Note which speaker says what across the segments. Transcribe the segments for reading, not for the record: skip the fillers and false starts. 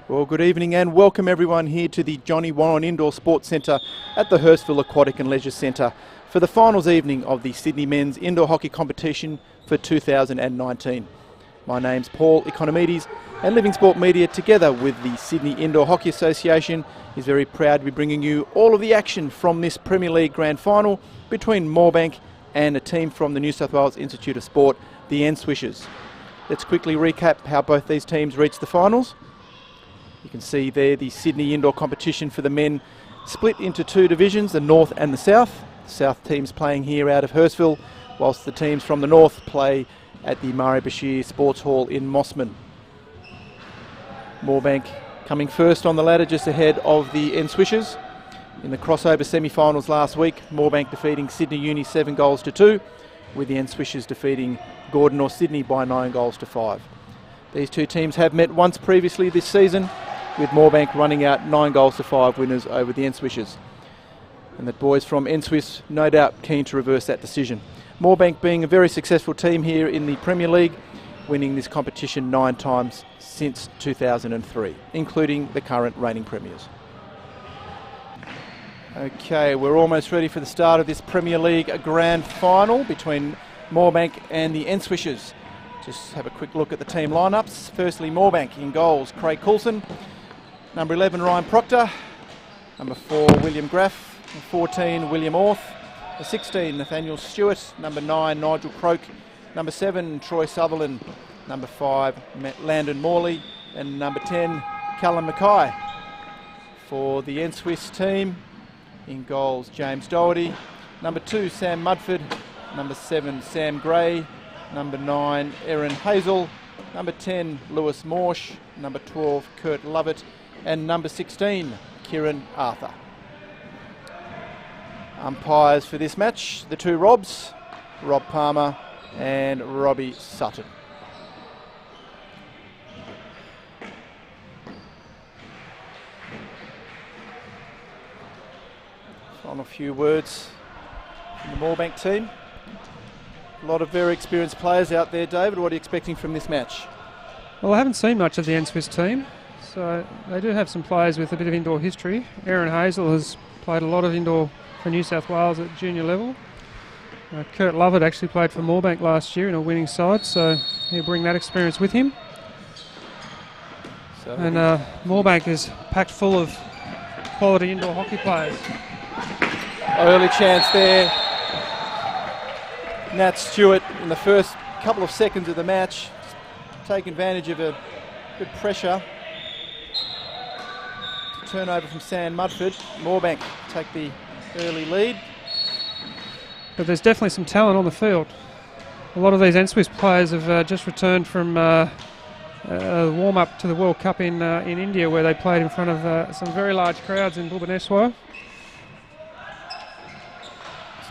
Speaker 1: Well, good evening and welcome everyone here to the Johnny Warren Indoor Sports Centre at the Hurstville Aquatic and Leisure Centre for the finals evening of the Sydney Men's Indoor Hockey Competition for 2019. My name's Paul Economides, and Living Sport Media, together with the Sydney Indoor Hockey Association, is very proud to be bringing you all of the action from this Premier League Grand Final between Moorebank and a team from the New South Wales Institute of Sport, the NSWISHERS. Let's quickly recap how both these teams reached the finals. You can see there the Sydney indoor competition for the men split into two divisions, the North and the South. The South teams playing here out of Hurstville, whilst the teams from the North play at the Murray Bashir Sports Hall in Mossman. Moorebank coming first on the ladder, just ahead of the NSWISHERS. In the crossover semi-finals last week, Moorebank defeating Sydney Uni 7-2, with the NSWISHERS defeating Gordon or Sydney by 9-5. These two teams have met once previously this season, with Moorebank running out 9-5 winners over the NSWISHERS. And the boys from NSWIS no doubt keen to reverse that decision. Moorebank being a very successful team here in the Premier League, winning this competition 9 times since 2003, including the current reigning premiers. Okay, we're almost ready for the start of this Premier League Grand Final between Moorebank and the NSWISHERS. Just have a quick look at the team lineups. Firstly, Moorebank in goals, Craig Coulson. Number 11, Ryan Proctor. Number 4, William Graff. Number 14, William Orth. Number 16, Nathaniel Stewart. Number 9, Nigel Croak. Number 7, Troy Sutherland. Number 5, Landon Morley. And number 10, Callum Mackay. For the NSWIS team, in goals, James Doherty. Number 2, Sam Mudford. Number 7, Sam Gray. Number 9, Erin Hazel. Number 10, Lewis Morsh. Number 12, Kurt Lovett. And number 16, Kieran Arthur. Umpires for this match, the two Robs, Rob Palmer and Robbie Sutton. On a few words from the Moorebank team. A lot of very experienced players out there, David. What are you expecting from this match?
Speaker 2: Well, I haven't seen much of the NSWIS team, so they do have some players with a bit of indoor history. Erin Hazel has played a lot of indoor for New South Wales at junior level. Kurt Lovett actually played for Moorebank last year in a winning side, so he'll bring that experience with him. And Moorebank is packed full of quality indoor hockey players.
Speaker 1: Early chance there. Nat Stewart in the first couple of seconds of the match, take advantage of a good pressure. Turnover from Sam Mudford. Moorebank take the early lead.
Speaker 2: But there's definitely some talent on the field. A lot of these NSWIS players have just returned from warm-up to the World Cup in India, where they played in front of some very large crowds in Bhubaneswar.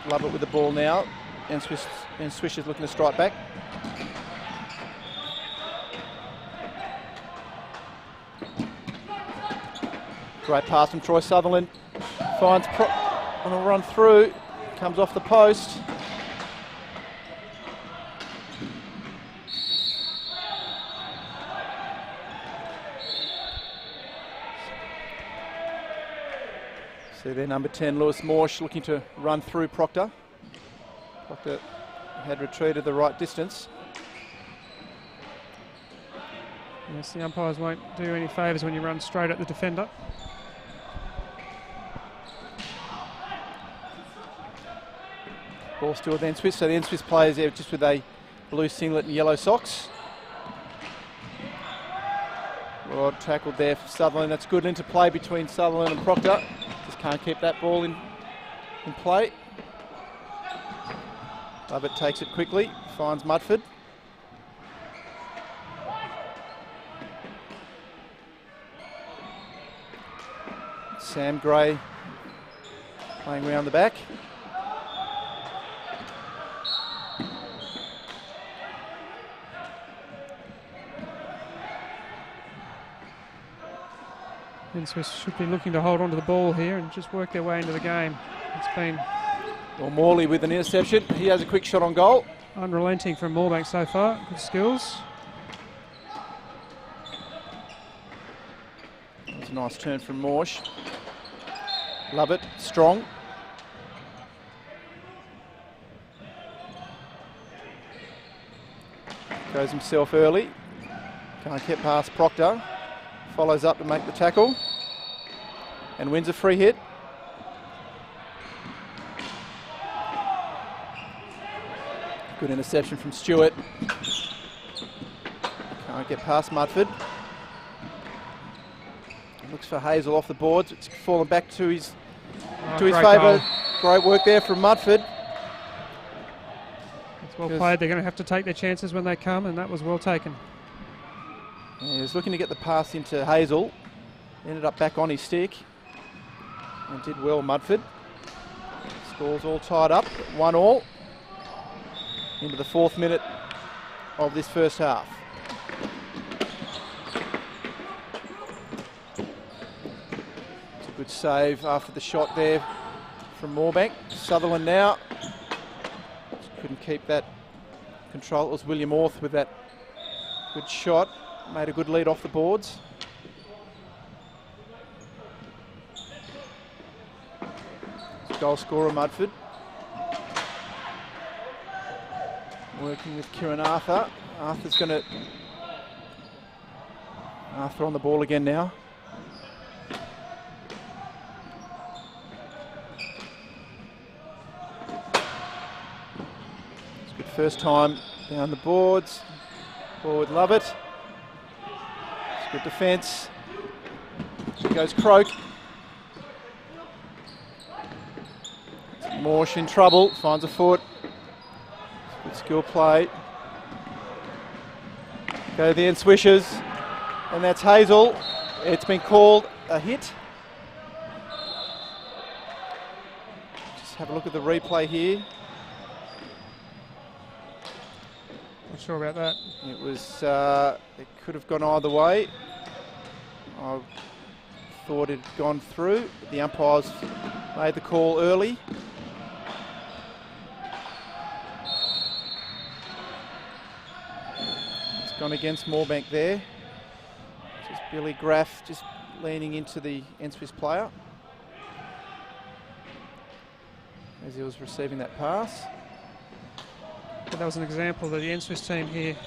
Speaker 1: Love it with the ball now. NSWISHERS looking to strike back. Great pass from Troy Sutherland. Finds on a run through. Comes off the post. See there, number 10, Lewis Morsh, looking to run through Proctor. Proctor had retreated the right distance.
Speaker 2: Yes, the umpires won't do any favours when you run straight at the defender.
Speaker 1: Ball still with the NSWIS, so the NSWIS players there just with a blue singlet and yellow socks. Well tackled there for Sutherland. That's good interplay between Sutherland and Proctor. Just can't keep that ball in play. Lovett takes it quickly, finds Mudford. Sam Gray playing around the back.
Speaker 2: NSWIS should be looking to hold on to the ball here and just work their way into the game. It's been...
Speaker 1: Well, Morley with an interception. He has a quick shot on goal.
Speaker 2: Unrelenting from Moorebank so far. Good skills.
Speaker 1: It's a nice turn from Morsh. Love it, strong. Goes himself early. Can't get past Proctor. Follows up to make the tackle. And wins a free hit. Good interception from Stewart. Can't get past Mudford. Looks for Hazel off the boards. It's fallen back to his favour. Great work there from Mudford.
Speaker 2: It's well played. They're going to have to take their chances when they come, and that was well taken.
Speaker 1: Yeah, he was looking to get the pass into Hazel. Ended up back on his stick. And did well, Mudford. Scores all tied up, 1-1. Into the 4th minute of this first half. It's a good save after the shot there from Moorebank. Sutherland now. Just couldn't keep that control. It was William Orth with that good shot. Made a good lead off the boards. Goal scorer Mudford. Working with Kieran Arthur. Arthur on the ball again now. It's a good first time down the boards. Forward Lovett. It's good defence. Here goes Croak. Morsh in trouble, finds a foot. Good skill play. Go the NSWISHERS, and that's Hazel. It's been called a hit. Just have a look at the replay here.
Speaker 2: Not sure about that.
Speaker 1: It was, it could have gone either way. I thought it had gone through. The umpires made the call early. Gone against Moorebank there. Just Billy Graff just leaning into the NSWIS player as he was receiving that pass.
Speaker 2: But that was an example that the NSWIS team here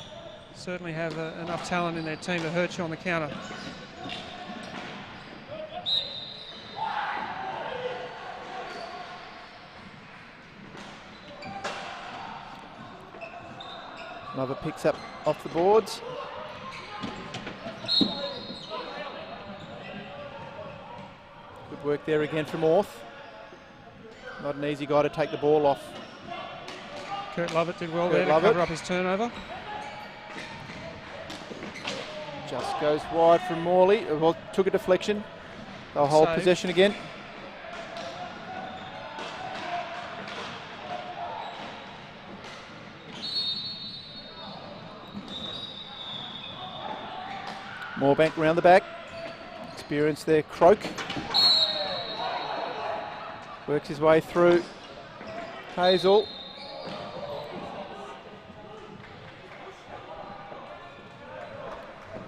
Speaker 2: certainly have enough talent in their team to hurt you on the counter.
Speaker 1: Lover picks up off the boards. Good work there again from Orth. Not an easy guy to take the ball off.
Speaker 2: Kurt Lovett did well there to cover up his turnover.
Speaker 1: Just goes wide from Morley. Well, took a deflection. They'll hold possession again. Moorebank round the back. Experience there, Croak. Works his way through. Hazel.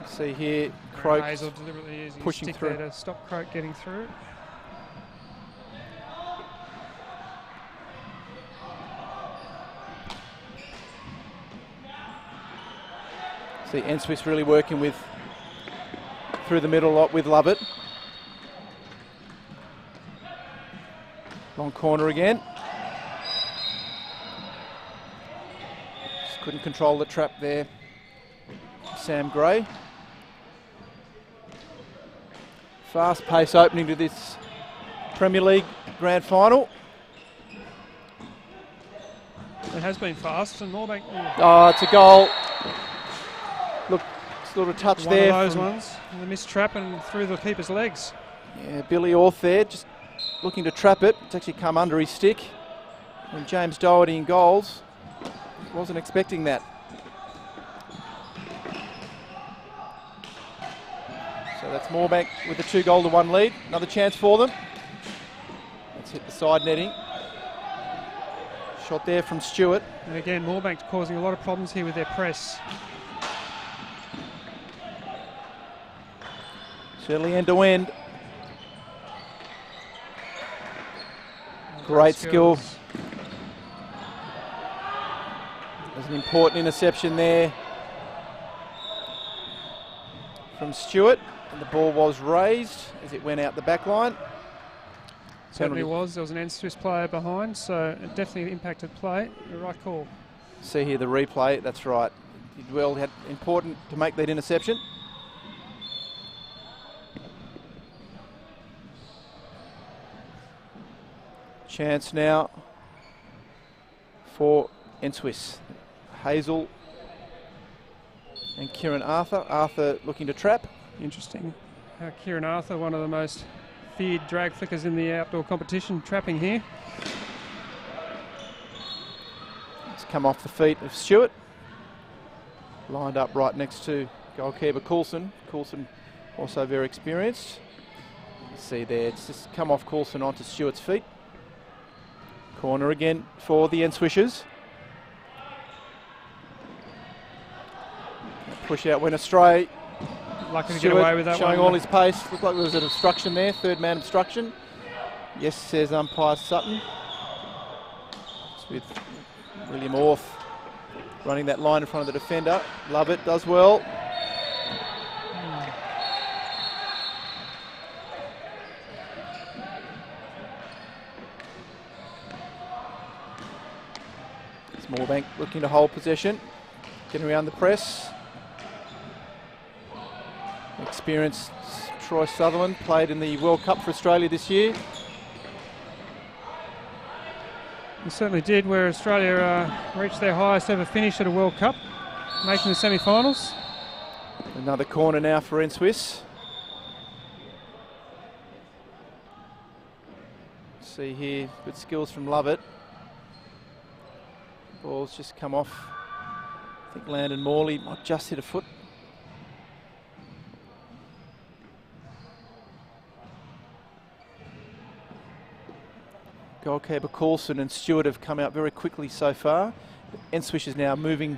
Speaker 1: See here, Croak
Speaker 2: Hazel deliberately using
Speaker 1: pushing
Speaker 2: his stick
Speaker 1: through
Speaker 2: there to stop Croak getting through.
Speaker 1: See NSWIS really working with through the middle lot with Lovett. Long corner again. Just couldn't control the trap there. Sam Gray. Fast pace opening to this Premier League Grand Final.
Speaker 2: It has been fast, and Moorebank.
Speaker 1: Oh, it's a goal. Look, it's a little touch
Speaker 2: One
Speaker 1: there.
Speaker 2: One of those ones. The missed trap and through the keeper's legs.
Speaker 1: Yeah, Billy Orth there, just looking to trap it. It's actually come under his stick. And James Doherty in goals. Wasn't expecting that. So that's Moorebank with a 2-goal-to-1 lead. Another chance for them. Let's hit the side netting. Shot there from Stewart.
Speaker 2: And again, Moorebank's causing a lot of problems here with their press.
Speaker 1: Certainly end to end. Great skill. There's an important interception there from Stewart, and the ball was raised as it went out the back line.
Speaker 2: Certainly was. There was an NSWISH player behind, so it definitely impacted play. The right call.
Speaker 1: See here the replay. That's right. Well, had important to make that interception. Chance now for NSWISH. Hazel and Kieran Arthur. Arthur looking to trap.
Speaker 2: Interesting. Kieran Arthur, one of the most feared drag flickers in the outdoor competition, trapping here.
Speaker 1: It's come off the feet of Stewart. Lined up right next to goalkeeper Coulson. Coulson also very experienced. You see there, it's just come off Coulson onto Stewart's feet. Corner again for the NSWISHERS. Push out went astray.
Speaker 2: Lucky to get away with that
Speaker 1: showing
Speaker 2: one.
Speaker 1: All his pace. Looked like there was an obstruction there, third man obstruction. Yes, says umpire Sutton. It's with William Orth running that line in front of the defender. Love it, does well. It's Moorebank looking to hold possession, getting around the press. Experienced Troy Sutherland, played in the World Cup for Australia this year.
Speaker 2: He certainly did, where Australia reached their highest ever finish at a World Cup, making the semi-finals.
Speaker 1: Another corner now for NSWISH. See here, good skills from Lovett. Ball's just come off. I think Landon Morley might just hit a foot. Goalkeeper Coulson and Stewart have come out very quickly so far. NSWISH is now moving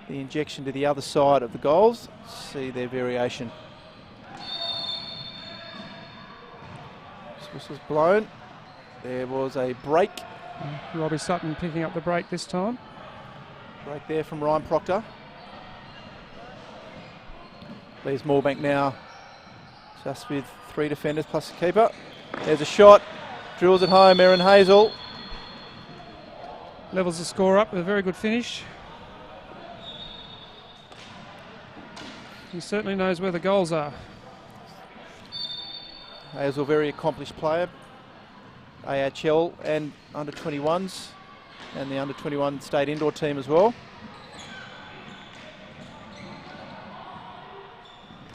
Speaker 1: the injection to the other side of the goals. See their variation. This was blown. There was a break.
Speaker 2: Robbie Sutton picking up the break this time.
Speaker 1: Break there from Ryan Proctor. Leaves Moorebank now just with 3 defenders plus the keeper. There's a shot. Drills it home, Aaron Hazel.
Speaker 2: Levels the score up with a very good finish. He certainly knows where the goals are.
Speaker 1: Hazel, very accomplished player. AHL and under-21s, and the under-21 state indoor team as well.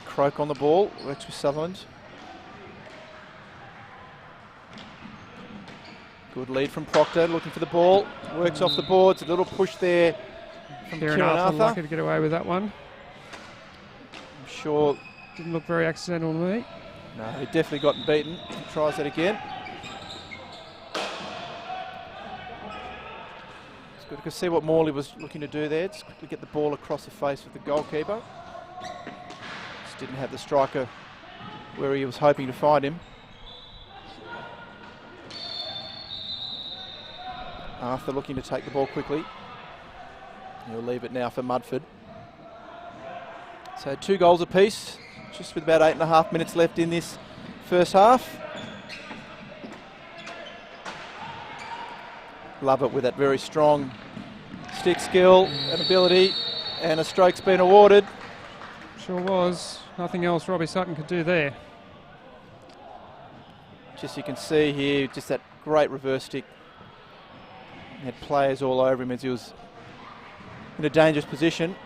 Speaker 1: Croak on the ball, works with Sutherland. Good lead from Proctor, looking for the ball. Works off the boards, a little push there from Kieran Arthur.
Speaker 2: Lucky to get away with that one.
Speaker 1: I'm sure...
Speaker 2: Didn't look very accidental to me.
Speaker 1: No, he definitely gotten beaten. He tries that again. It's good to see what Morley was looking to do there. Just quickly get the ball across the face of the goalkeeper. Just didn't have the striker where he was hoping to find him. Arthur looking to take the ball quickly. He'll leave it now for Mudford. So 2 goals apiece, just with about 8.5 minutes left in this first half. Love it with that very strong stick skill and ability, and a stroke's been awarded.
Speaker 2: Sure was. Nothing else Robbie Sutton could do there.
Speaker 1: Just you can see here, just that great reverse stick. He had players all over him as he was in a dangerous position.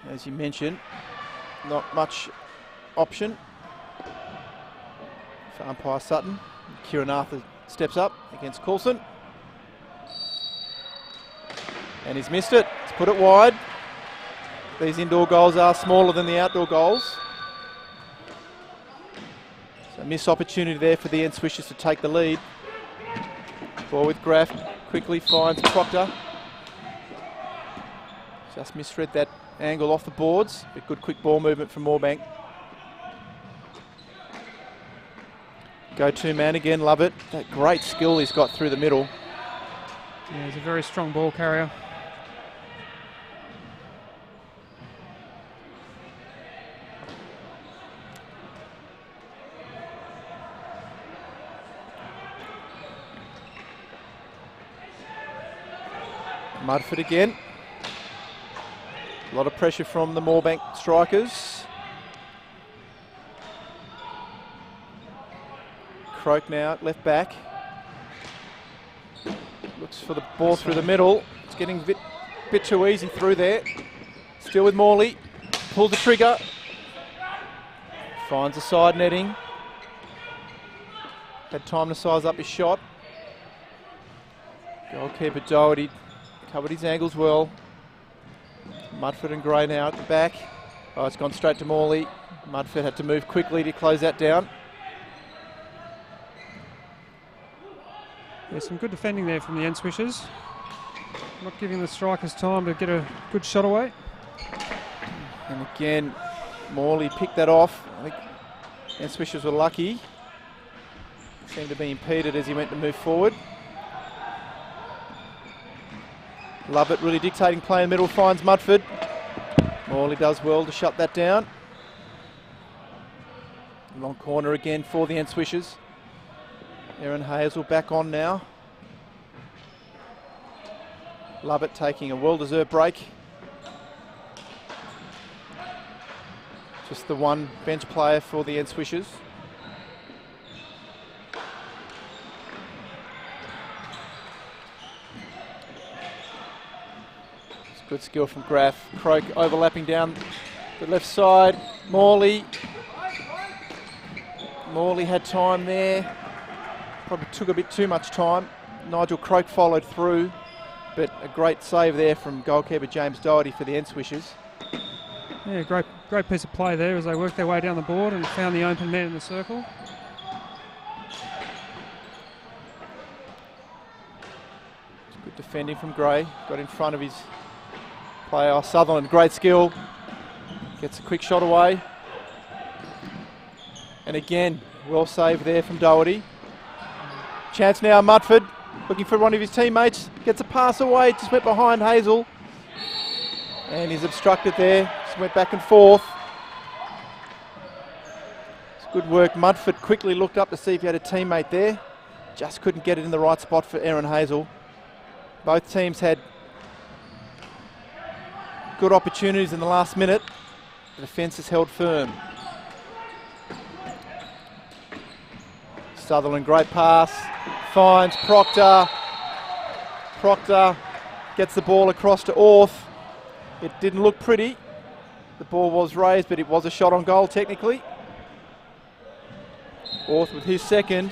Speaker 1: As you mentioned, not much option for umpire Sutton. Kieran Arthur steps up against Coulson. And he's missed it. He's put it wide. These indoor goals are smaller than the outdoor goals. So missed opportunity there for the NSWISHERS to take the lead. Ball with Graff, quickly finds Proctor. Just misread that angle off the boards, but good quick ball movement from Moorebank. Go-to man again, love it. That great skill he's got through the middle.
Speaker 2: Yeah, he's a very strong ball carrier.
Speaker 1: Mudford again. A lot of pressure from the Moorebank strikers. Croak now, left back. Looks for the ball through the middle. It's getting a bit too easy through there. Still with Morley. Pulls the trigger. Finds the side netting. Had time to size up his shot. Goalkeeper Doherty covered his angles well. Mudford and Gray now at the back. Oh, it's gone straight to Morley. Mudford had to move quickly to close that down.
Speaker 2: There's some good defending there from the NSWISHERS. Not giving the strikers time to get a good shot away.
Speaker 1: And again, Morley picked that off. I think NSWISHERS were lucky. Seemed to be impeded as he went to move forward. Love it, really dictating play in the middle, finds Mudford. Morley does well to shut that down. Long corner again for the NSWISHERS. Aaron Hazel back on now. Love it, taking a well-deserved break. Just the one bench player for the NSWISHERS. Good skill from Graff. Croak overlapping down the left side. Morley. Morley had time there. Probably took a bit too much time. Nigel Croak followed through, but a great save there from goalkeeper James Doherty for the NSWISHERS.
Speaker 2: Yeah, great piece of play there as they worked their way down the board and found the open man in the circle.
Speaker 1: Good defending from Gray. Got in front of his player. Sutherland, great skill. Gets a quick shot away. And again, well saved there from Doherty. Chance now, Mudford, looking for one of his teammates. Gets a pass away, just went behind Hazel. And he's obstructed there, just went back and forth. It's good work. Mudford quickly looked up to see if he had a teammate there. Just couldn't get it in the right spot for Aaron Hazel. Both teams had good opportunities in the last minute. The defence has held firm. Sutherland, great pass. Finds Proctor. Proctor gets the ball across to Orth. It didn't look pretty. The ball was raised, but it was a shot on goal technically. Orth with his second.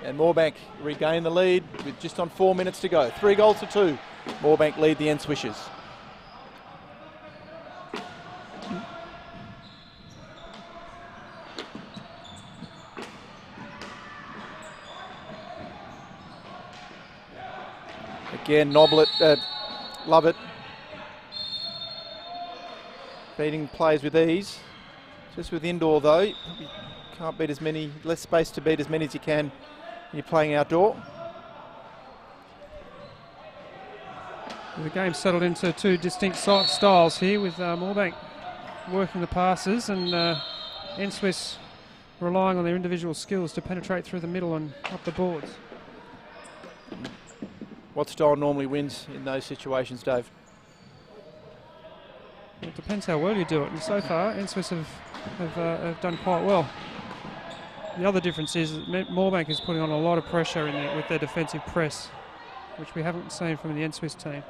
Speaker 1: And Moorebank regain the lead with just on 4 minutes to go. 3-2. Moorebank lead the NSWISHERS. Again, Noblet, love it. Beating plays with ease. Just with indoor though, you can't beat as many, less space to beat as many as you can when you're playing outdoor.
Speaker 2: The game settled into two distinct styles here with Moorebank working the passes and NSWIS relying on their individual skills to penetrate through the middle and up the boards.
Speaker 1: What style normally wins in those situations, Dave?
Speaker 2: It depends how well you do it, and so far NSWIS have done quite well. The other difference is that Moorebank is putting on a lot of pressure in there with their defensive press, which we haven't seen from the NSWIS team.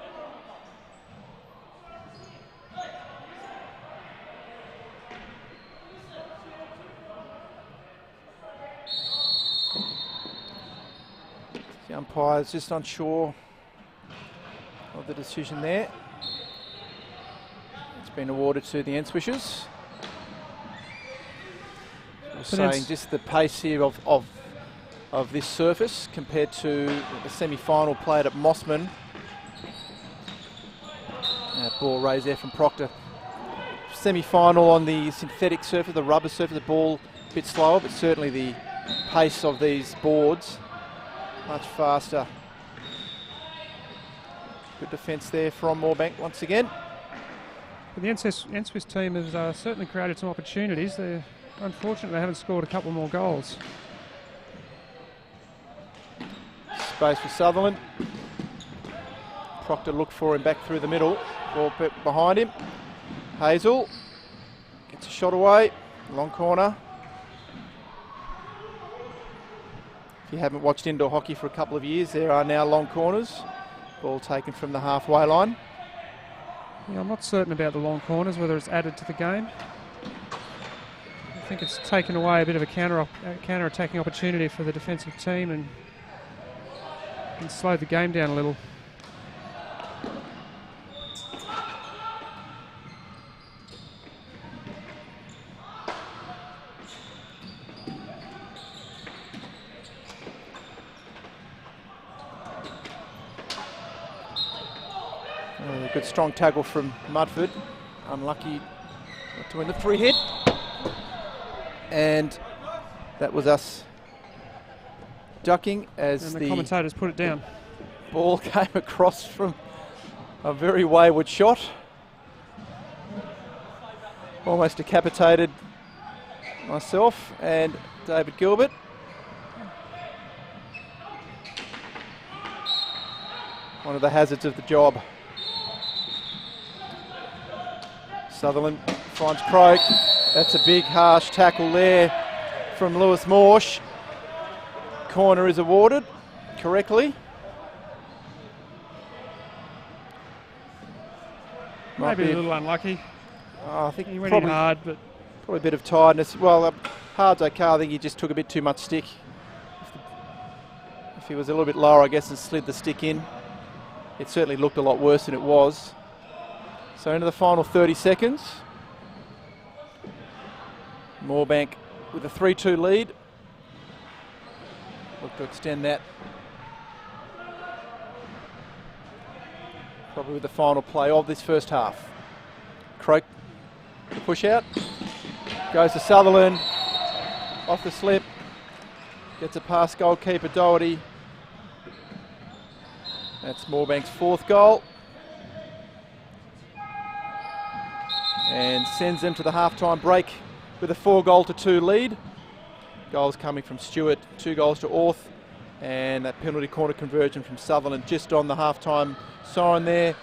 Speaker 2: The umpire's just unsure of the decision there. It's been awarded to the NSWISHERS. We're saying just the pace here of this surface compared to the semi-final played at Mossman.
Speaker 1: ball raised there from Proctor. Semi-final on the synthetic surface, the rubber surface, the ball a bit slower, but certainly the pace of these boards much faster. Good defence there from Moorebank once again.
Speaker 2: But the NSWIS team has certainly created some opportunities. Unfortunately, they haven't scored a couple more goals.
Speaker 1: Space for Sutherland. Proctor looked for him back through the middle. Ball behind him. Hazel gets a shot away. Long corner. If you haven't watched indoor hockey for a couple of years, there are now long corners. Ball taken from the halfway line.
Speaker 2: Yeah, I'm not certain about the long corners, whether it's added to the game. I think it's taken away a bit of a counter-attacking opportunity for the defensive team and slowed the game down a little.
Speaker 1: Good strong tackle from Mudford. Unlucky not to win the free hit. And that was us ducking as
Speaker 2: the commentators put it down.
Speaker 1: Ball came across from a very wayward shot. Almost decapitated myself and David Gilbert. One of the hazards of the job. Sutherland finds Croak. That's a big harsh tackle there from Lewis Morsh. Corner is awarded correctly.
Speaker 2: Maybe a little unlucky.
Speaker 1: I think
Speaker 2: he went in hard, but
Speaker 1: probably a bit of tiredness. Well, hard's okay. I think he just took a bit too much stick. If he was a little bit lower, I guess, and slid the stick in, it certainly looked a lot worse than it was. So into the final 30 seconds. Moorebank with a 3-2 lead. Look to extend that. Probably with the final play of this first half. Croak, the push out. Goes to Sutherland. Off the slip. Gets a past goalkeeper Doherty. That's Moorebank's fourth goal. And sends them to the half-time break with a 4-2 lead. Goals coming from Stewart, 2 goals to Orth, and that penalty corner conversion from Sutherland just on the half-time siren there.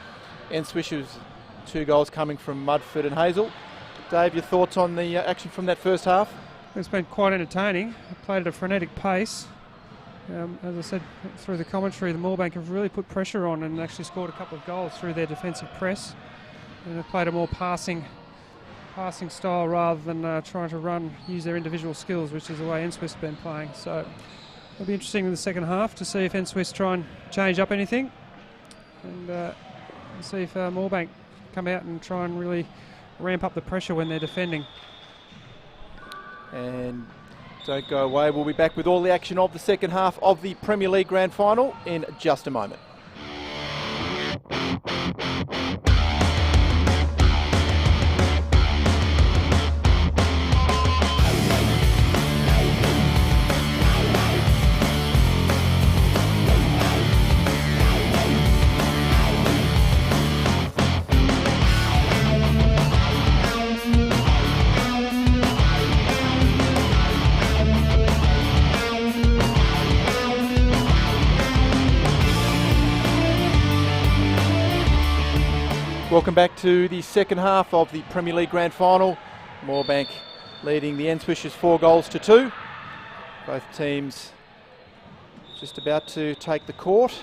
Speaker 1: NSWISHERS, 2 goals coming from Mudford and Hazel. Dave, your thoughts on the action from that first half?
Speaker 2: It's been quite entertaining. Played at a frenetic pace. As I said through the commentary, the Moorebank have really put pressure on and actually scored a couple of goals through their defensive press. And they've played a more passing style rather than trying to use their individual skills, which is the way NSWIS have been playing. So it'll be interesting in the second half to see if NSWIS try and change up anything and see if Moorebank come out and try and really ramp up the pressure when they're defending.
Speaker 1: And don't go away, we'll be back with all the action of the second half of the Premier League Grand Final in just a moment. Welcome back to the second half of the Premier League Grand Final. Moorebank leading the NSWISHERS 4-2. Both teams just about to take the court.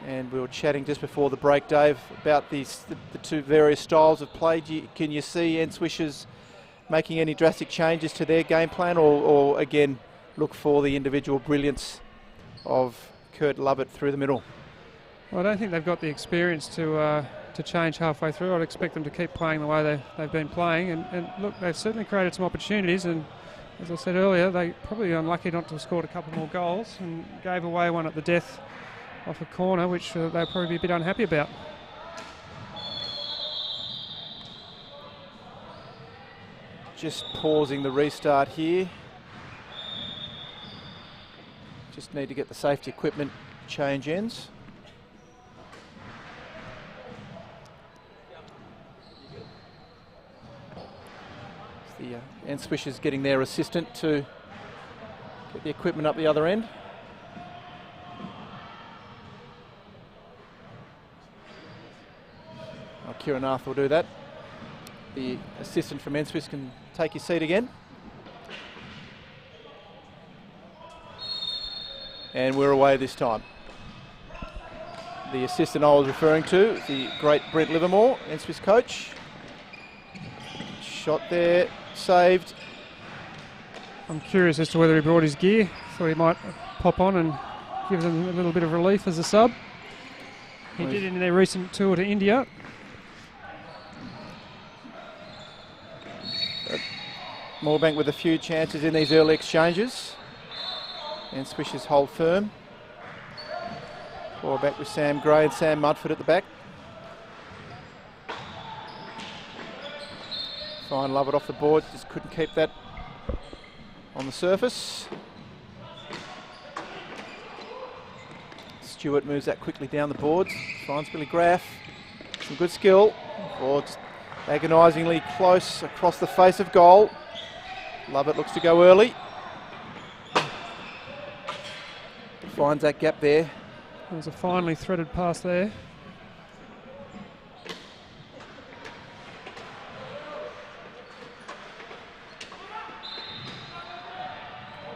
Speaker 1: And we were chatting just before the break, Dave, about the two various styles of play. Can you see NSWISHERS making any drastic changes to their game plan, or again look for the individual brilliance of Kurt Lovett through the middle?
Speaker 2: Well, I don't think they've got the experience to change halfway through. I'd expect them to keep playing the way they've been playing. And look, they've certainly created some opportunities. And as I said earlier, they probably unlucky not to have scored a couple more goals and gave away one at the death off a corner, which they'll probably be a bit unhappy about.
Speaker 1: Just pausing the restart here. Just need to get the safety equipment change ends. The NSWISHERS getting their assistant to get the equipment up the other end. Kieran Arthur will do that. The assistant from NSWISH can take his seat again. And we're away this time. The assistant I was referring to, the great Brent Livermore, NSWISH coach. Shot there, saved.
Speaker 2: I'm curious as to whether he brought his gear. Thought he might pop on and give them a little bit of relief as a sub. He did in their recent tour to India.
Speaker 1: Moorebank with a few chances in these early exchanges. And NSWISHERS hold firm. Ball back with Sam Gray and Sam Mudford at the back. Fine, love it off the board, just couldn't keep that on the surface. Stewart moves that quickly down the boards. Finds Billy Graff. Some good skill. Ball just agonisingly close across the face of goal. Love it, looks to go early. Finds that gap there.
Speaker 2: There's a finely threaded pass there.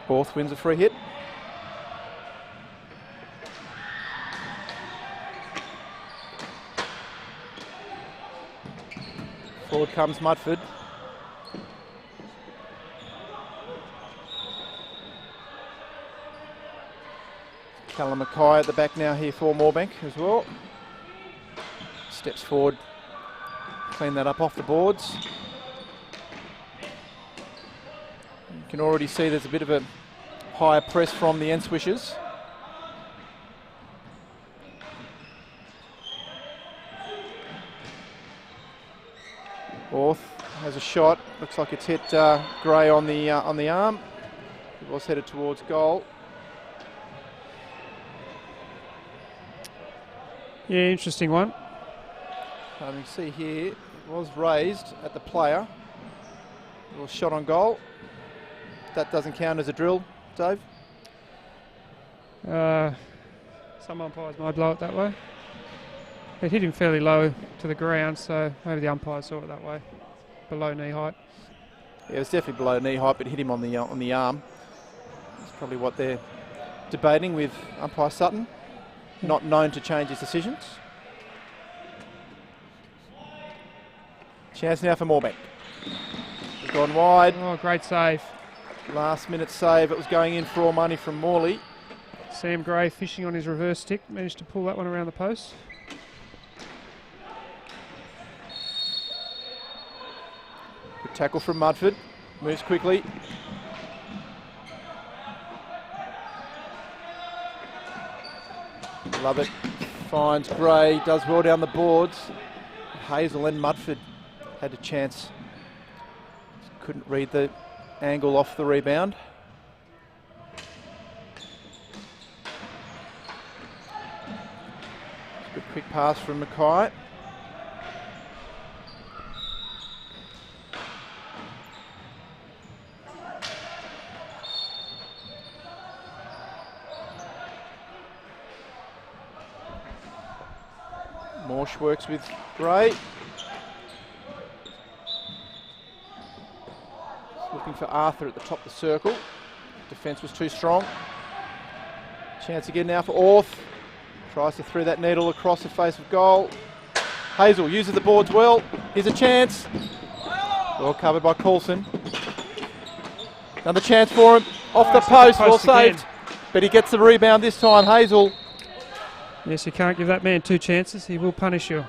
Speaker 1: Fourth wins a free hit. Forward comes Mudford. Callum Mackay at the back now here for Moorebank as well. Steps forward, clean that up off the boards. You can already see there's a bit of a higher press from the NSWISHERS. Orth has a shot. Looks like it's hit Gray on the arm. It was headed towards goal.
Speaker 2: Yeah, interesting one.
Speaker 1: You can see here, it was raised at the player. A little shot on goal. That doesn't count as a drill, Dave?
Speaker 2: Some umpires might blow it that way. It hit him fairly low to the ground, so maybe the umpires saw it that way, below knee height.
Speaker 1: Yeah, it was definitely below knee height, but it hit him on the arm. That's probably what they're debating with umpire Sutton. Not known to change his decisions. Chance now for Moorebank. It's gone wide.
Speaker 2: Oh, great save.
Speaker 1: Last minute save. It was going in for all money from Morley.
Speaker 2: Sam Gray fishing on his reverse stick. Managed to pull that one around the post.
Speaker 1: Good tackle from Mudford. Moves quickly. Love it. Finds Gray. Does well down the boards. Hazel and Mudford had a chance. Couldn't read the angle off the rebound. Good quick pass from Mackay. Morsh works with Gray. Looking for Arthur at the top of the circle. Defence was too strong. Chance again now for Orth. Tries to throw that needle across the face of goal. Hazel uses the boards well. Here's a chance. Well covered by Coulson. Another chance for him. Off the post, well saved. But he gets the rebound this time, Hazel.
Speaker 2: Yes, you can't give that man two chances. He will punish you.
Speaker 1: A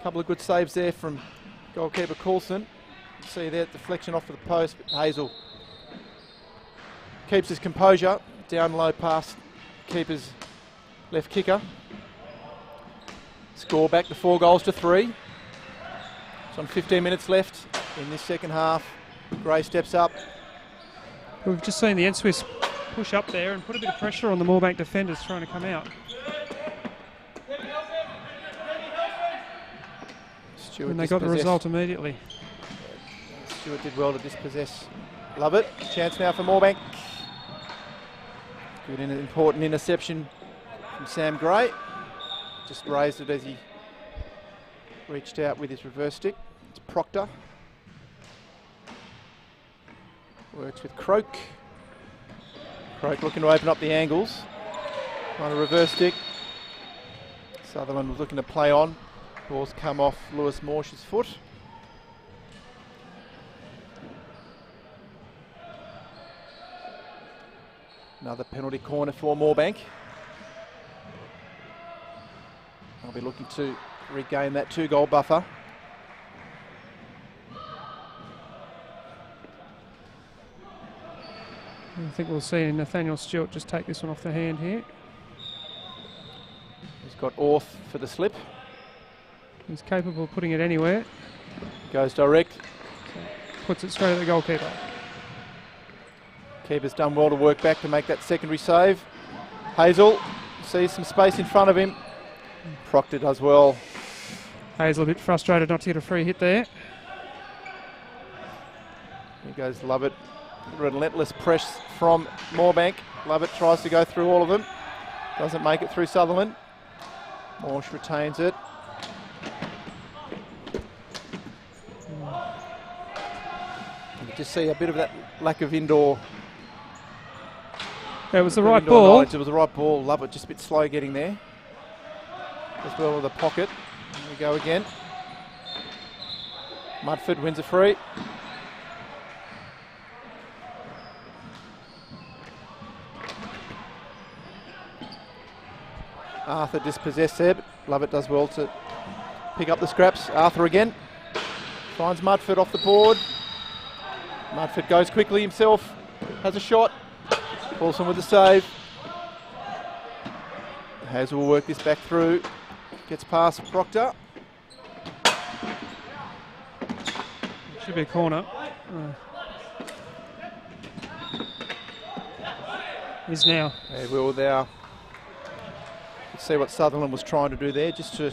Speaker 1: couple of good saves there from goalkeeper Coulson. See that deflection off of the post, but Hazel keeps his composure. Down low pass, keeper's left kicker. Score back to 4 goals to 3. It's on 15 minutes left in this second half. Gray steps up.
Speaker 2: We've just seen the NSWIS push up there and put a bit of pressure on the Moorebank defenders trying to come out.
Speaker 1: Stewart
Speaker 2: and they got the result immediately.
Speaker 1: Stewart did well to dispossess. Love it. Chance now for Moorebank. Good and important interception from Sam Gray. Just raised it as he reached out with his reverse stick. It's Proctor. Works with Croak. Croak looking to open up the angles. On a reverse stick. Sutherland was looking to play on. Ball's come off Lewis Morsh's foot. Another penalty corner for Moorebank. I'll be looking to regain that 2-goal buffer.
Speaker 2: I think we'll see Nathaniel Stewart just take this one off the hand here.
Speaker 1: He's got Orth for the slip.
Speaker 2: He's capable of putting it anywhere.
Speaker 1: Goes direct.
Speaker 2: Puts it straight at the goalkeeper.
Speaker 1: Keeper's done well to work back to make that secondary save. Hazel sees some space in front of him. Proctor does well.
Speaker 2: Hazel a bit frustrated not to get a free hit there.
Speaker 1: Here goes Lovett. Relentless press from Moorebank. Lovett tries to go through all of them. Doesn't make it through Sutherland. Morsh retains it. You can just see a bit of that lack of indoor.
Speaker 2: Yeah, it was the right ball.
Speaker 1: It was the right ball. Lovett just a bit slow getting there. As well with the pocket. Here we go again. Mudford wins a free. Arthur dispossessed there, but Lovett does well to pick up the scraps. Arthur again. Finds Mudford off the board. Mudford goes quickly himself. Has a shot. Paulson with the save. Hazel will work this back through. Gets past Proctor.
Speaker 2: Should be a corner. Is now.
Speaker 1: They will now. Let's see what Sutherland was trying to do there, just to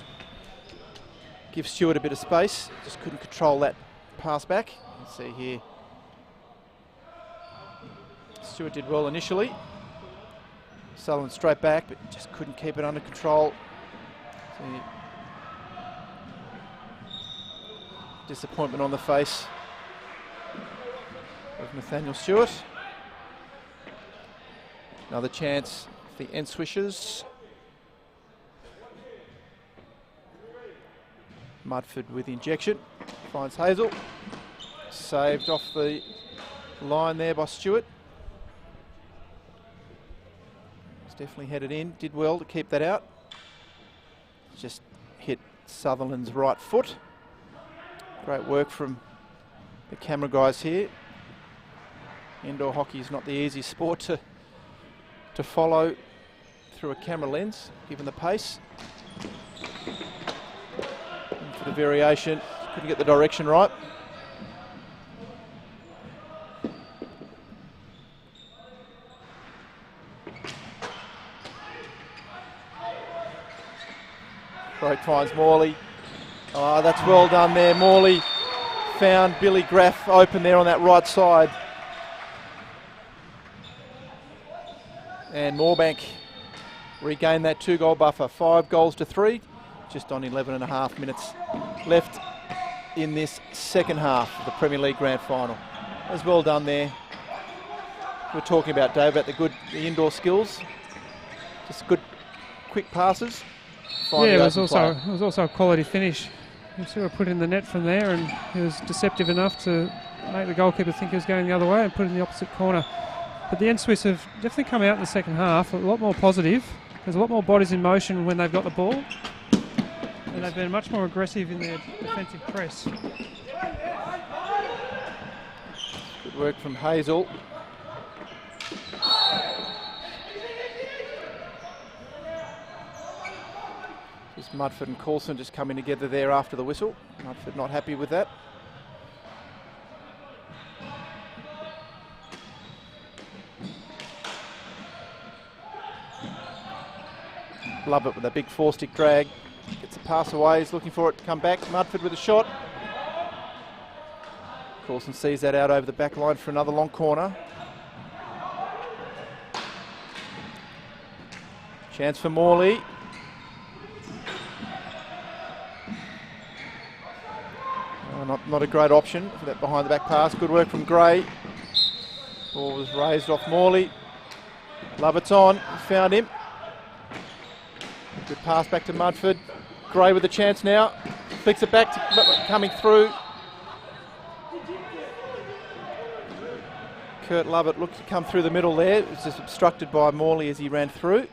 Speaker 1: give Stewart a bit of space. Just couldn't control that pass back. Let's see here. Stewart did well initially. Sutherland straight back, but just couldn't keep it under control. See. Disappointment on the face of Nathaniel Stewart. Another chance for the NSWISHERS. Mudford with the injection. Finds Hazel. Saved off the line there by Stewart. It's definitely headed in. Did well to keep that out. Just hit Sutherland's right foot. Great work from the camera guys here. Indoor hockey is not the easiest sport to follow through a camera lens, given the pace. And for the variation, couldn't get the direction right. Croak finds Morley. Oh, that's well done there. Morley found Billy Graff open there on that right side. And Moorebank regained that 2-goal buffer. 5 goals to 3. Just on 11.5 minutes left in this second half of the Premier League Grand Final. That was well done there. We're talking about, Dave, about the indoor skills. Just good, quick passes.
Speaker 2: Yeah, it was also a quality finish. You sort of put it in the net from there, and he was deceptive enough to make the goalkeeper think he was going the other way and put it in the opposite corner. But the NSWIS have definitely come out in the second half a lot more positive. There's a lot more bodies in motion when they've got the ball, and they've been much more aggressive in their defensive press.
Speaker 1: Good work from Hazel. Mudford and Coulson just coming together there after the whistle. Mudford not happy with that. Love it with a big four-stick drag. Gets a pass away, he's looking for it to come back. Mudford with a shot. Coulson sees that out over the back line for another long corner. Chance for Morley. Not a great option for that behind the back pass. Good work from Gray. Ball was raised off Morley. Lovett's on, found him. Good pass back to Mudford. Gray with a chance now. Flicks it back, coming through. Kurt Lovett looked to come through the middle there. It was just obstructed by Morley as he ran through.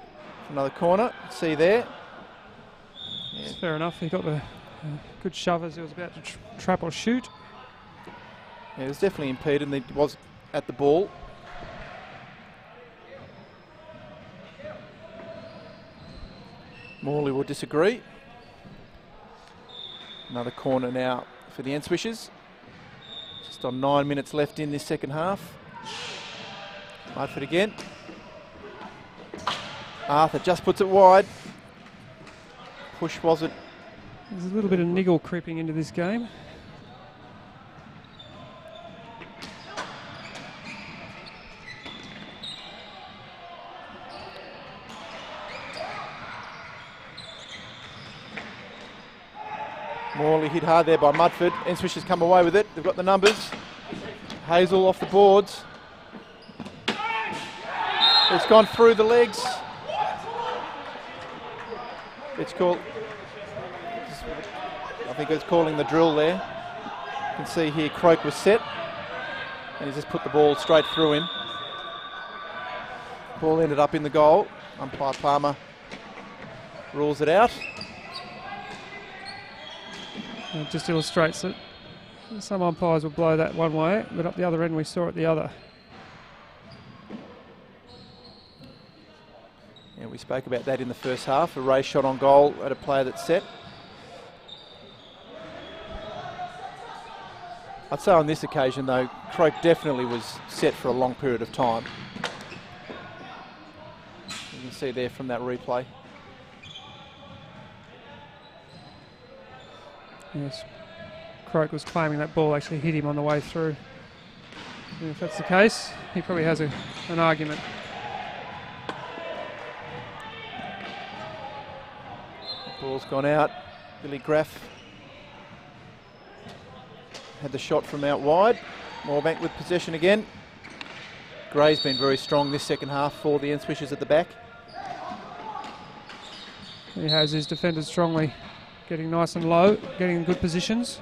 Speaker 1: Another corner, see there.
Speaker 2: Yeah. Fair enough, he got the good shove as he was about to trap or shoot.
Speaker 1: Yeah, it was definitely impeded and he was at the ball. Morley will disagree. Another corner now for the NSWISHERS. Just on 9 minutes left in this second half. Mudford again. Arthur just puts it wide. Push wasn't.
Speaker 2: There's a little bit of niggle creeping into this game.
Speaker 1: Morley hit hard there by Mudford. NSWISHERS come away with it. They've got the numbers. Hazel off the boards. It's gone through the legs. It's called, I think it's calling the drill there. You can see here Croak was set and he's just put the ball straight through him. Ball ended up in the goal. Umpire Palmer rules it out.
Speaker 2: It just illustrates that some umpires will blow that one way, but up the other end we saw it the other.
Speaker 1: Yeah, we spoke about that in the first half. A race shot on goal at a player that's set. I'd say on this occasion though, Croak definitely was set for a long period of time. You can see there from that replay.
Speaker 2: Yes, Croak was claiming that ball actually hit him on the way through. And if that's the case, he probably has an argument.
Speaker 1: Ball's gone out. Billy Graff had the shot from out wide. Moorebank with possession again. Gray's been very strong this second half for the NSWISHERS at the back.
Speaker 2: He has his defenders strongly getting nice and low, getting in good positions.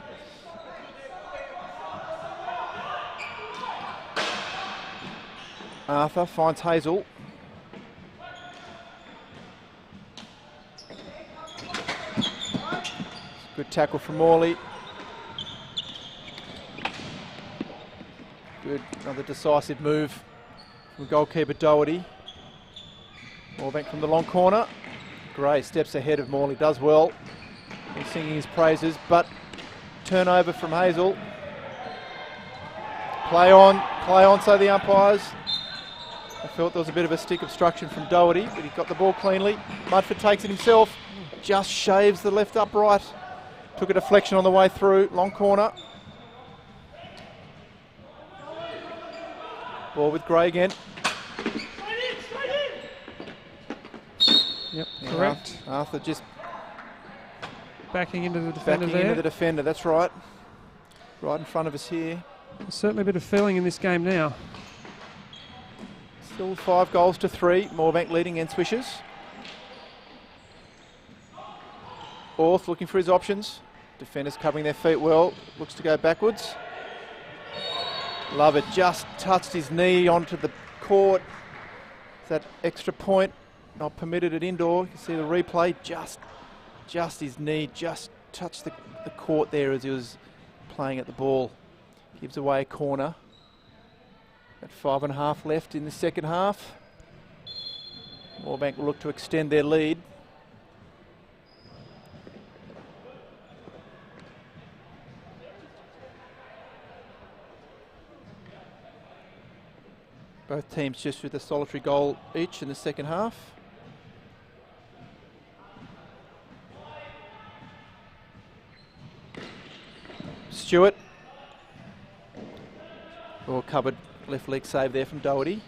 Speaker 1: Arthur finds Hazel. Good tackle from Morley. Good, another decisive move from goalkeeper Doherty. Moorebank from the long corner. Gray steps ahead of Morley, does well. He's singing his praises, but turnover from Hazel. Play on, so the umpires. I felt there was a bit of a stick obstruction from Doherty, but he got the ball cleanly. Mudford takes it himself, just shaves the left upright. Took a deflection on the way through, long corner. Ball with Gray again.
Speaker 2: Yep, correct.
Speaker 1: Arthur just
Speaker 2: backing into the defender
Speaker 1: backing
Speaker 2: there.
Speaker 1: into the defender, that's right. Right in front of us here.
Speaker 2: There's certainly a bit of feeling in this game now.
Speaker 1: Still 5-3. Moorebank leading NSWISHERS. Orth looking for his options. Defenders covering their feet well. Looks to go backwards. Lovett just touched his knee onto the court. That extra point not permitted at indoor. You can see the replay. Just his knee just touched the court there as he was playing at the ball. Gives away a corner. At 5.5 left in the second half. Moorebank will look to extend their lead. Both teams just with a solitary goal each in the second half. Stewart. Well covered left leg save there from Doherty.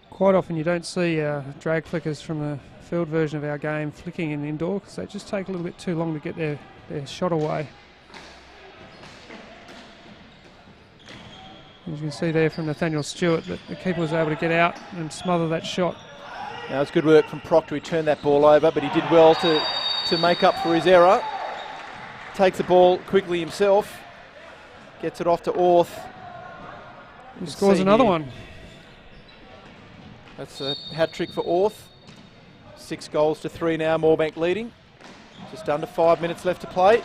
Speaker 2: Quite often you don't see drag flickers from the field version of our game flicking in indoor because they just take a little bit too long to get their shot away. As you can see there from Nathaniel Stewart that the keeper was able to get out and smother that shot.
Speaker 1: Now it's good work from Proctor. He turned that ball over, but he did well to make up for his error. Takes the ball quickly himself, gets it off to Orth.
Speaker 2: He scores another one.
Speaker 1: That's a hat-trick for Orth. 6 goals to 3 now, Moorebank leading. Just under 5 minutes left to play.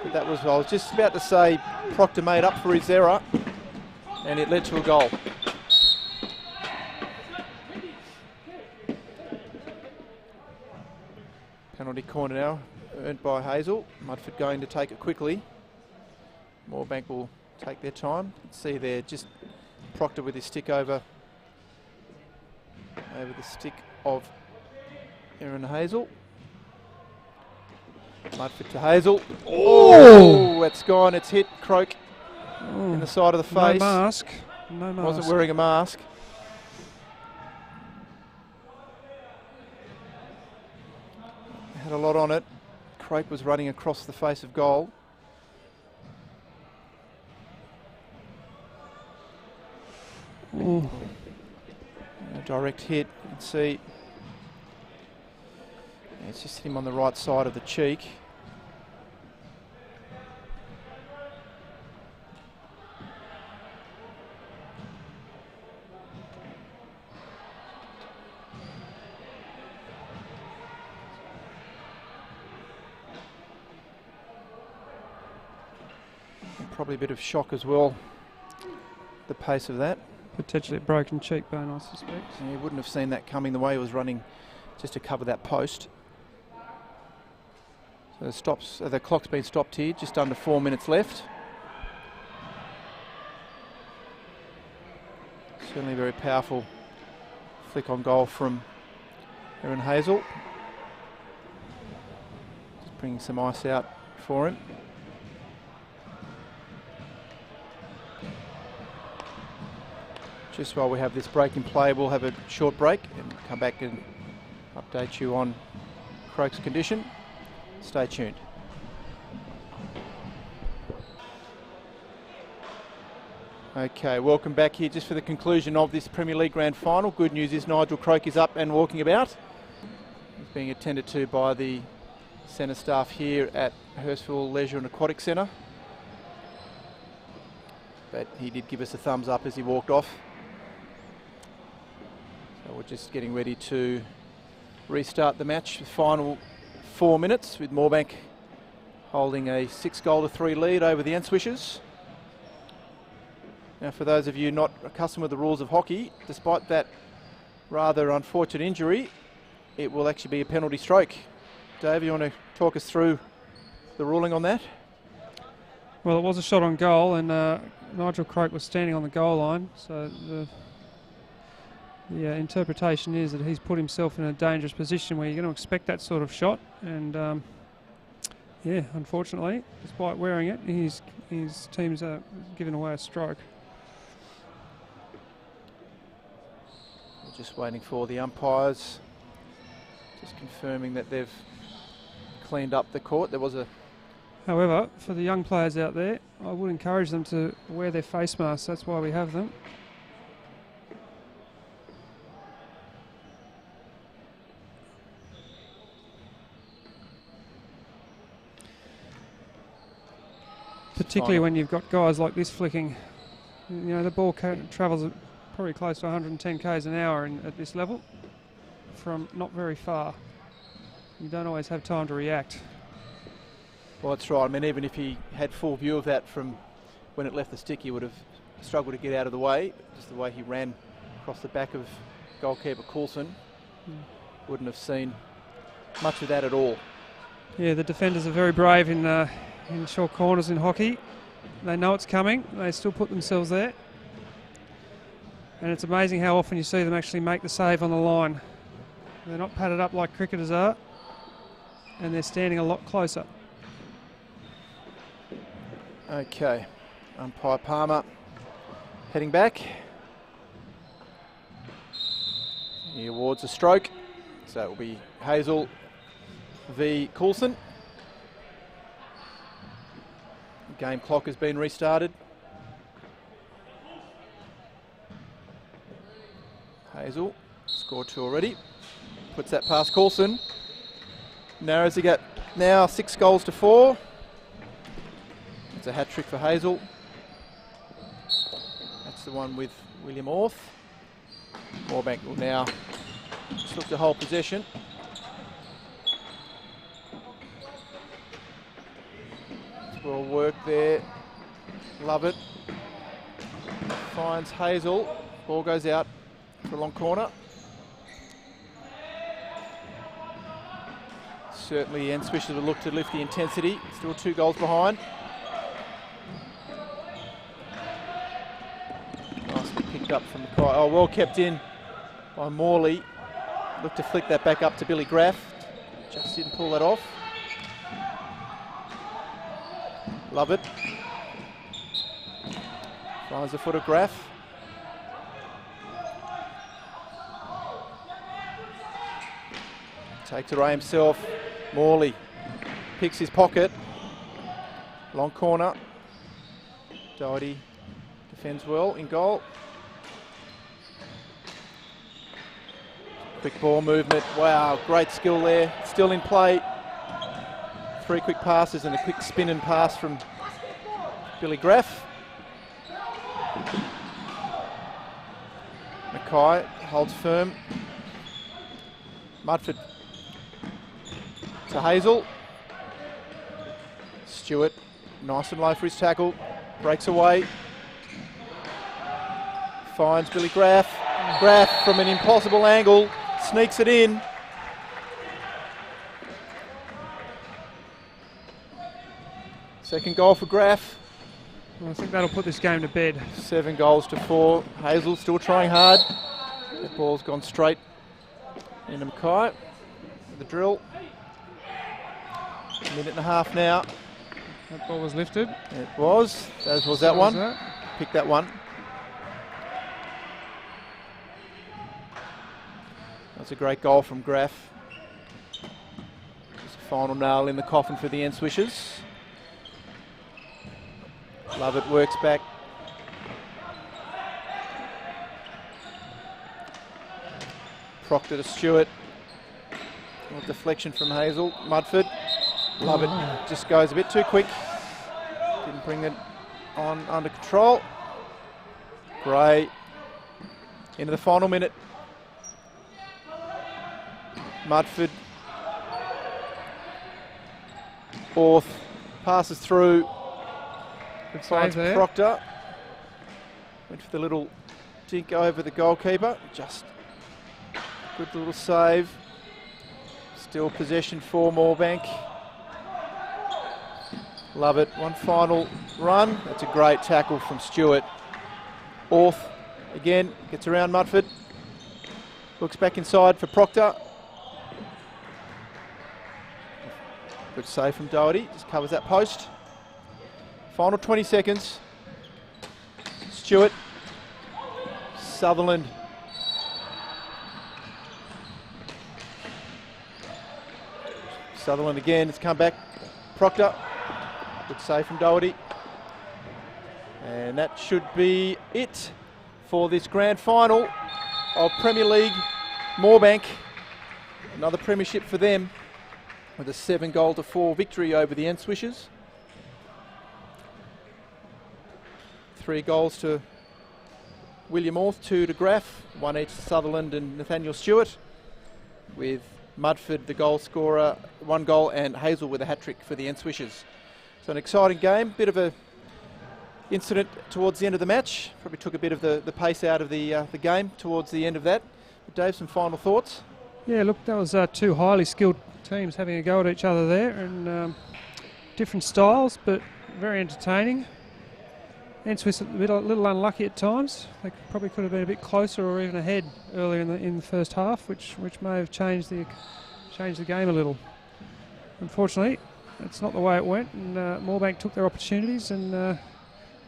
Speaker 1: But that was, I was just about to say, Proctor made up for his error, and it led to a goal. Penalty corner now, earned by Hazel. Mudford going to take it quickly. Moorebank will take their time. See there, just Proctor with his stick over the stick of Aaron Hazel. Mudford to Hazel. Oh, it's gone. It's hit Croak in the side of the face.
Speaker 2: No mask. No mask.
Speaker 1: Wasn't wearing a mask. Had a lot on it. Croak was running across the face of goal.
Speaker 2: Ooh.
Speaker 1: A direct hit. You can see it's just hit him on the right side of the cheek. And probably a bit of shock as well, the pace of that.
Speaker 2: Potentially a broken cheekbone, I suspect.
Speaker 1: Yeah, you wouldn't have seen that coming the way he was running just to cover that post. So the clock's been stopped here, just under 4 minutes left. Certainly a very powerful flick on goal from Aaron Hazel. Just bringing some ice out for him. Just while we have this break in play, we'll have a short break and come back and update you on Croak's condition. Stay tuned. Okay, welcome back here just for the conclusion of this Premier League Grand Final. Good news is Nigel Croak is up and walking about. He's being attended to by the centre staff here at Hurstville Leisure and Aquatic Centre. But he did give us a thumbs up as he walked off. So we're just getting ready to restart the match. The final 4 minutes with Moorebank holding a 6-goal-to-3 lead over the NSWISHERS. Now, for those of you not accustomed with the rules of hockey, despite that rather unfortunate injury, it will actually be a penalty stroke. Dave, you want to talk us through the ruling on that?
Speaker 2: Well, it was a shot on goal, and Nigel Croak was standing on the goal line, so the interpretation is that he's put himself in a dangerous position where you're going to expect that sort of shot, and yeah, unfortunately, despite wearing it, his team's given away a stroke.
Speaker 1: We're just waiting for the umpires, just confirming that they've cleaned up the court. There was a...
Speaker 2: However, for the young players out there, I would encourage them to wear their face masks. That's why we have them. Particularly when you've got guys like this flicking. You know, the ball travels at probably close to 110 k's an hour at this level from not very far. You don't always have time to react.
Speaker 1: Well, that's right. I mean, even if he had full view of that from when it left the stick, he would have struggled to get out of the way. Just the way he ran across the back of goalkeeper Coulson, wouldn't have seen much of that at all.
Speaker 2: Yeah, the defenders are very brave in in short corners in hockey. They know it's coming. They still put themselves there. And it's amazing how often you see them actually make the save on the line. They're not padded up like cricketers are, and they're standing a lot closer.
Speaker 1: Okay, umpire Palmer heading back. He awards a stroke, so it will be Hazel v Coulson. Game clock has been restarted. Hazel scored 2 already. Puts that past Coulson. Narrows the gap now 6 goals to 4. It's a hat trick for Hazel. That's the one with William Orth. Moorebank will now just look to hold possession. Well worked there. Love it. Finds Hazel. Ball goes out for a long corner. Certainly NSWISHERS will look to lift the intensity. Still 2 goals behind. Nicely picked up from Mackay. Oh, well kept in by Morley. Looked to flick that back up to Billy Graff. Just didn't pull that off. Love it. Finds the foot of Graff. Takes it away himself. Morley picks his pocket. Long corner. Doherty defends well in goal. Quick ball movement. Wow, great skill there. Still in play. 3 quick passes and a quick spin and pass from Billy Graff. Mackay holds firm. Mudford to Hazel. Stewart, nice and low for his tackle. Breaks away. Finds Billy Graff. Graff from an impossible angle. Sneaks it in. Second goal for Graff.
Speaker 2: Well, I think that'll put this game to bed.
Speaker 1: 7 goals to 4. Hazel still trying hard. The ball's gone straight into Mackay. The drill. 1.5 minutes now.
Speaker 2: That ball was lifted.
Speaker 1: It was. As was that one. Pick that one. That's a great goal from Graff. Just a final nail in the coffin for the NSWISHERS. Love it, works back. Proctor to Stewart. Little deflection from Hazel. Mudford. Love it, just goes a bit too quick. Didn't bring it on under control. Gray into the final minute. Mudford. Orth passes through. Good finds Proctor. Went for the little dink over the goalkeeper. Just good little save. Still possession for Moorebank. Love it. One final run. That's a great tackle from Stewart. Orth again gets around Mudford. Looks back inside for Proctor. Good save from Doherty. Just covers that post. Final 20 seconds. Stewart. Sutherland. Sutherland again. It's come back. Proctor. Good save from Doherty. And that should be it for this grand final of Premier League Moorebank. Another premiership for them with a 7-goal-to-4 victory over the NSWISHERS. 3 goals to William Orth, 2 to Graff, 1 each to Sutherland and Nathaniel Stewart, with Mudford the goal scorer, 1 goal, and Hazel with a hat-trick for the NSWISHERS. So an exciting game, bit of a incident towards the end of the match. Probably took a bit of the pace out of the game towards the end of that. But Dave, some final thoughts?
Speaker 2: Yeah, look, that was 2 highly skilled teams having a go at each other there, and different styles, but very entertaining. NSWIS a little unlucky at times. They probably could have been a bit closer or even ahead earlier in the first half, which may have changed the game a little. Unfortunately, that's not the way it went, and Moorebank took their opportunities and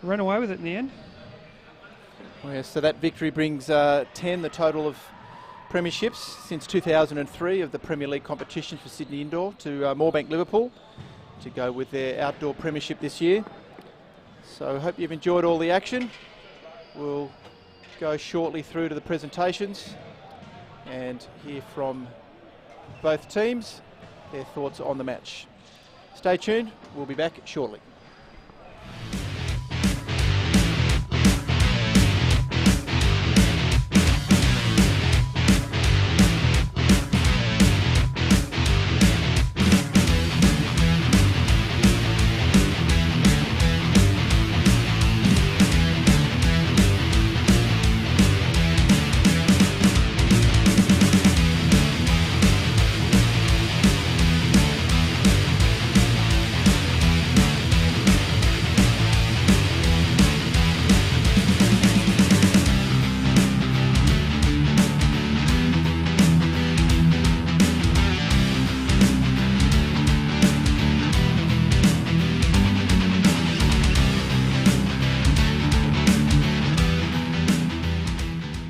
Speaker 2: ran away with it in the end.
Speaker 1: Well, yeah, so that victory brings 10 the total of premierships since 2003 of the Premier League competition for Sydney Indoor to Moorebank Liverpool to go with their outdoor premiership this year. So I hope you've enjoyed all the action. We'll go shortly through to the presentations and hear from both teams, their thoughts on the match. Stay tuned, we'll be back shortly.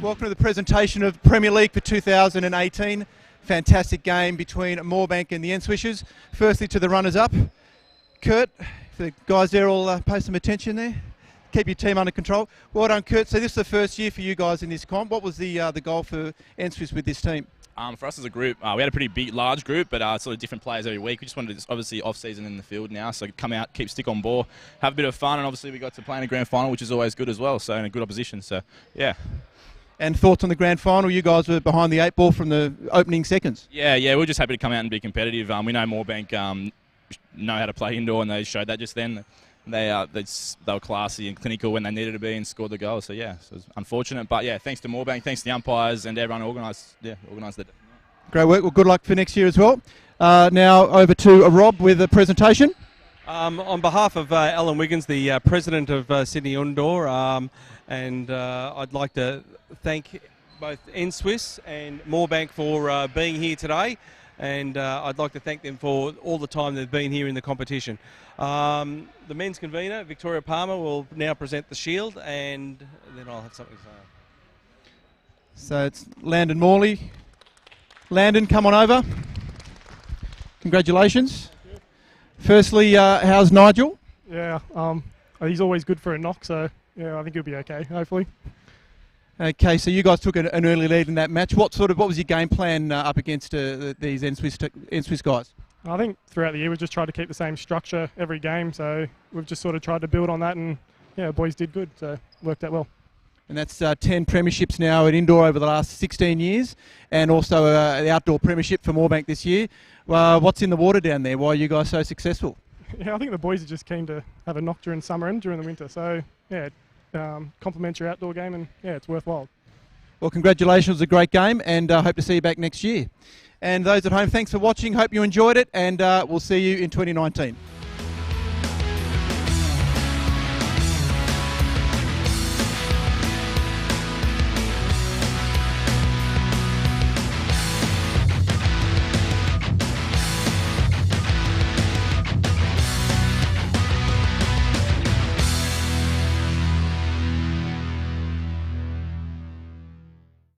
Speaker 1: Welcome to the presentation of Premier League for 2018. Fantastic game between Moorebank and the NSWISHERS. Firstly to the runners-up. Kurt, if the guys there all pay some attention there. Keep your team under control. Well done, Kurt. So this is the first year for you guys in this comp. What was the goal for NSWISHERS with this team?
Speaker 3: For us as a group, we had a pretty large group, but sort of different players every week. We just wanted to, obviously, off-season in the field now, so come out, keep stick on ball, have a bit of fun, and obviously we got to play in a grand final, which is always good as well, so in a good opposition, so yeah.
Speaker 1: And thoughts on the grand final? You guys were behind the 8 ball from the opening seconds.
Speaker 3: Yeah, we're just happy to come out and be competitive. We know Moorebank know how to play indoor, and they showed that just then. They were classy and clinical when they needed to be and scored the goal. So yeah, so it was unfortunate, but yeah, thanks to Moorebank, thanks to the umpires and everyone organised it.
Speaker 1: Great work. Well, good luck for next year as well. Now over to Rob with the presentation.
Speaker 4: On behalf of Alan Wiggins, the president of Sydney Indoor, and I'd like to thank both NSWIS and Moorebank for being here today, and I'd like to thank them for all the time they've been here in the competition. The men's convener, Victoria Palmer, will now present the shield, and then I'll have something to say.
Speaker 1: So it's Landon Morley. Landon, come on over. Congratulations. Firstly, how's Nigel?
Speaker 5: Yeah, he's always good for a knock, so yeah, I think he'll be okay, hopefully.
Speaker 1: Okay, so you guys took an early lead in that match. What was your game plan up against these NSWIS guys?
Speaker 5: I think throughout the year we've just tried to keep the same structure every game, so we've just sort of tried to build on that, and yeah, the boys did good, so it worked out well.
Speaker 1: And that's 10 premierships now at indoor over the last 16 years, and also the outdoor premiership for Moorebank this year. What's in the water down there? Why are you guys so successful?
Speaker 5: Yeah, I think the boys are just keen to have a knock during summer and during the winter, so yeah, complements your outdoor game, and yeah, it's worthwhile.
Speaker 1: Well, congratulations, it was a great game, and hope to see you back next year. And those at home, thanks for watching, hope you enjoyed it, and we'll see you in 2019.